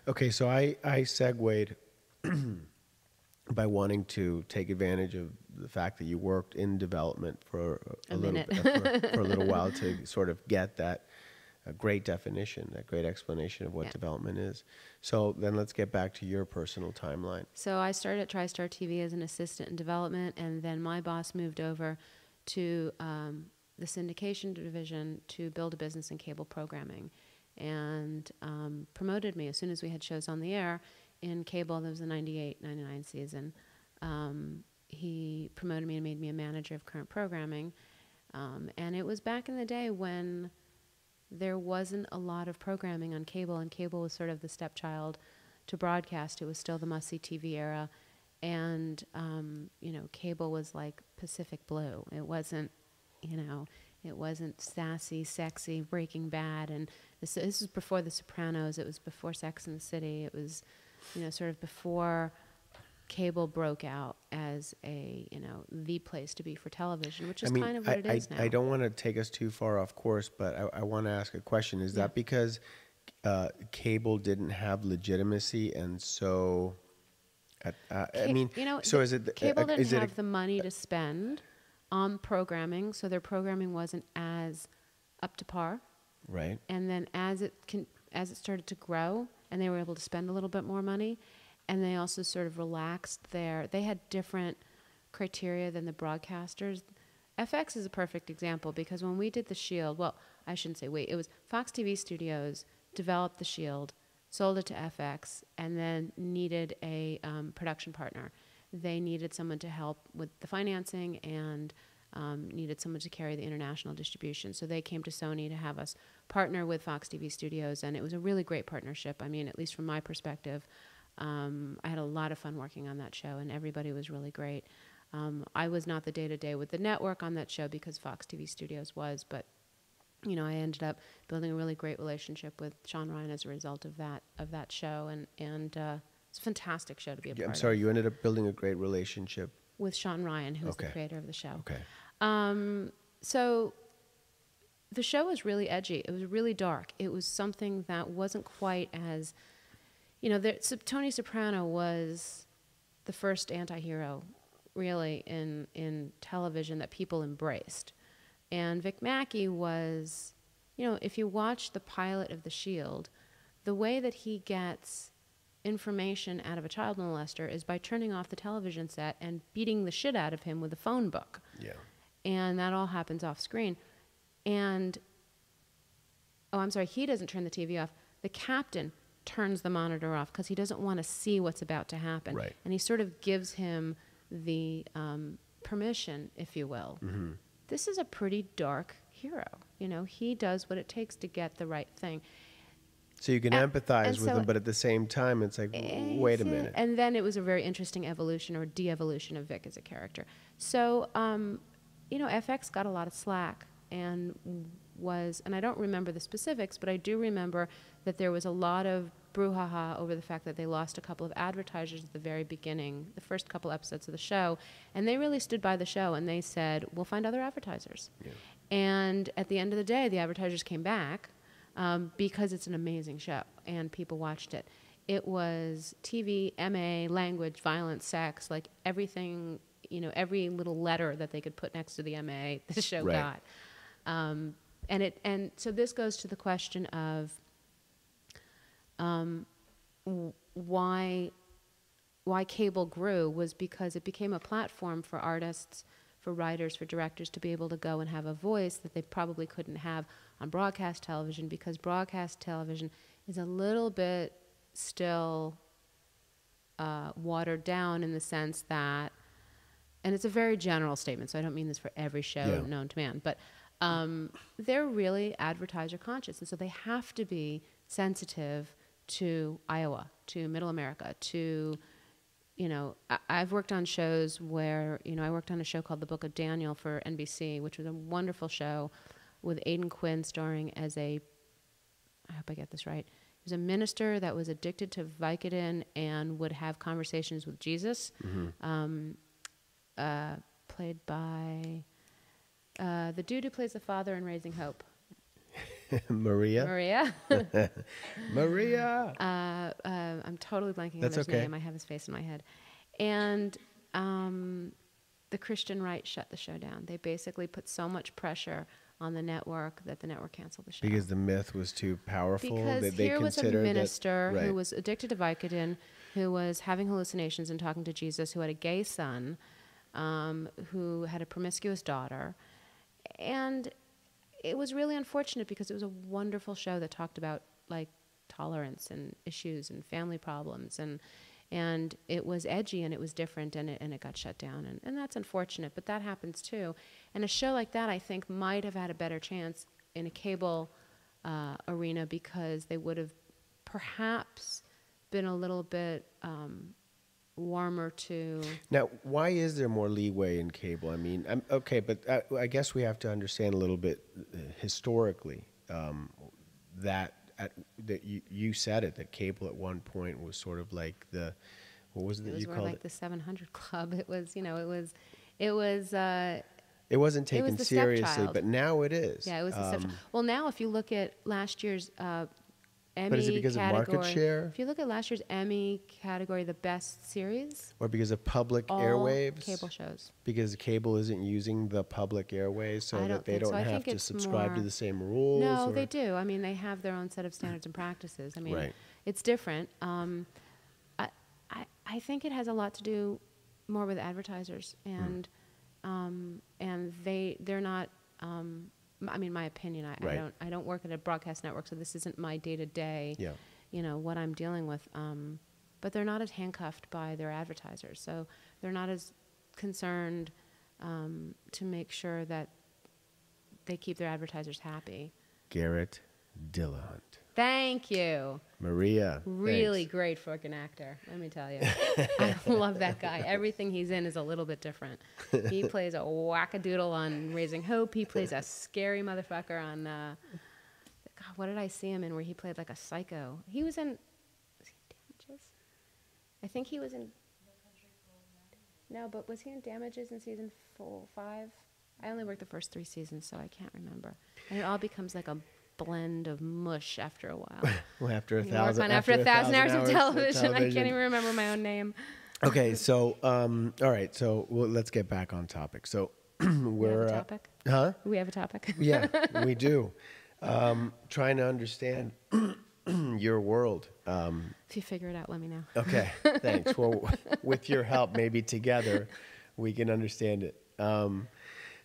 Okay, so I segued by wanting to take advantage of the fact that you worked in development for a little bit, for a little while to sort of get that great definition, that great explanation of what development is. So then let's get back to your personal timeline. So I started at Tristar TV as an assistant in development, and then my boss moved over to the syndication division to build a business in cable programming, and promoted me as soon as we had shows on the air. In cable, there was the 98-99 season. He promoted me and made me a manager of current programming. And it was back in the day when there wasn't a lot of programming on cable, and cable was sort of the stepchild to broadcast. It was still the must-see TV era. And, you know, cable was like Pacific Blue. It wasn't, you know, it wasn't sassy, sexy, Breaking Bad. And this was before The Sopranos. It was before Sex and the City. It was, you know, sort of before cable broke out as a, you know, the place to be for television, which is kind of what it is now. I don't want to take us too far off course, but I want to ask a question. Is that because cable didn't have legitimacy, and so... I mean, you know, so is it cable didn't have the money to spend on programming, so their programming wasn't as up to par. Right. And then as it started to grow, and they were able to spend a little bit more money, and they also sort of relaxed they had different criteria than the broadcasters. FX is a perfect example, because when we did The Shield, well, I shouldn't say it was Fox TV Studios developed The Shield, sold it to FX, and then needed a production partner. They needed someone to help with the financing and needed someone to carry the international distribution. So they came to Sony to have us partner with Fox TV Studios, and it was a really great partnership. I mean, at least from my perspective, I had a lot of fun working on that show, and everybody was really great. I was not the day-to-day with the network on that show because Fox TV Studios was, but you know, I ended up building a really great relationship with Sean Ryan as a result of that show, and it's a fantastic show to be a part of. I'm sorry, you ended up building a great relationship with Sean Ryan, who's the creator of the show. Okay. So the show was really edgy. It was really dark. It was something that wasn't quite as, you know, Tony Soprano was the first anti-hero, really, in television that people embraced. And Vic Mackey was, you know, if you watch the pilot of The Shield, the way that he gets information out of a child molester is by turning off the television set and beating the shit out of him with a phone book. Yeah. And that all happens off screen. And, oh, I'm sorry, he doesn't turn the TV off. The captain turns the monitor off because he doesn't want to see what's about to happen. Right. And he sort of gives him the permission, if you will. Mm-hmm. This is a pretty dark hero. You know, he does what it takes to get the right thing. So you can empathize with him, but at the same time, it's like, wait a minute. And then it was a very interesting evolution or de-evolution of Vic as a character. So, you know, FX got a lot of slack and I don't remember the specifics, but I do remember that there was a lot of brouhaha over the fact that they lost a couple of advertisers at the very beginning, the first couple episodes of the show, and they really stood by the show and they said, we'll find other advertisers. Yeah. And at the end of the day, the advertisers came back because it's an amazing show and people watched it. It was TV, MA, language, violence, sex, like everything, you know, every little letter that they could put next to the MA, the show got. And so this goes to the question of why cable grew was because it became a platform for artists, for writers, for directors to be able to go and have a voice that they probably couldn't have on broadcast television, because broadcast television is a little bit still watered down in the sense that, and it's a very general statement, so I don't mean this for every show known to man, but they're really advertiser conscious, and so they have to be sensitive to Iowa, to Middle America, to, you know, I've worked on shows where, you know, I worked on a show called The Book of Daniel for NBC, which was a wonderful show with Aidan Quinn starring as I hope I get this right, he was a minister that was addicted to Vicodin and would have conversations with Jesus, played by the dude who plays the father in Raising Hope. Maria? Maria. Maria! I'm totally blanking That's on his okay. name. I have his face in my head. And the Christian right shut the show down. They basically put so much pressure on the network that the network canceled the show. Because the myth was too powerful? Because that they here was a considered minister that, right. who was addicted to Vicodin, who was having hallucinations and talking to Jesus, who had a gay son, who had a promiscuous daughter. And it was really unfortunate because it was a wonderful show that talked about like tolerance and issues and family problems, and it was edgy and it was different, and it got shut down, and that's unfortunate, but that happens too. And a show like that I think might have had a better chance in a cable arena because they would have perhaps been a little bit warmer to... Now, why is there more leeway in cable? I mean, okay, but I guess we have to understand a little bit historically that you said it, that cable at one point was sort of like the, what was it that you called it? It was more like the 700 Club. It was, it was... It wasn't taken the seriously, stepchild. But now it is. Yeah, it was the stepchild. Well, now if you look at last year's Emmy but is it because category, of market share? If you look at last year's Emmy category, the best series, Or because of public all airwaves? cable shows. Because cable isn't using the public airwaves, so that they don't have to subscribe to the same rules? No, they do. I mean, they have their own set of standards and practices. I mean, right. It's different. I think it has a lot to do more with advertisers, and they're not. I mean, my opinion. I don't work at a broadcast network, so this isn't my day to day. What I'm dealing with. But they're not as handcuffed by their advertisers, so they're not as concerned to make sure that they keep their advertisers happy. Garrett Dillahunt. Thank you. Maria. Really thanks. great fucking actor, let me tell you. I love that guy. Everything he's in is a little bit different. He plays a wackadoodle on Raising Hope. He plays a scary motherfucker on, God, what did I see him in where he played like a psycho? He was in Damages? I think he was in... No, but was he in Damages in season 5? I only worked the first 3 seasons, so I can't remember. And it all becomes like a blend of mush after a while. Well, after 1,000 hours of television, I can't even remember my own name. Okay, so all right, so let's get back on topic. So we're have a topic? Huh? We have a topic. Yeah, we do. Trying to understand your world. If you figure it out, let me know. Okay, thanks. Well, with your help, maybe together we can understand it.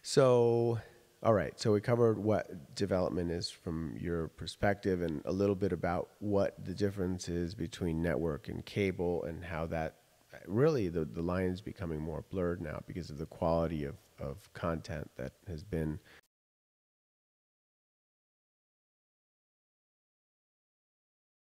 So, all right. So we covered what development is from your perspective, and a little bit about what the difference is between network and cable, and how that really the line is becoming more blurred now because of the quality of content that has been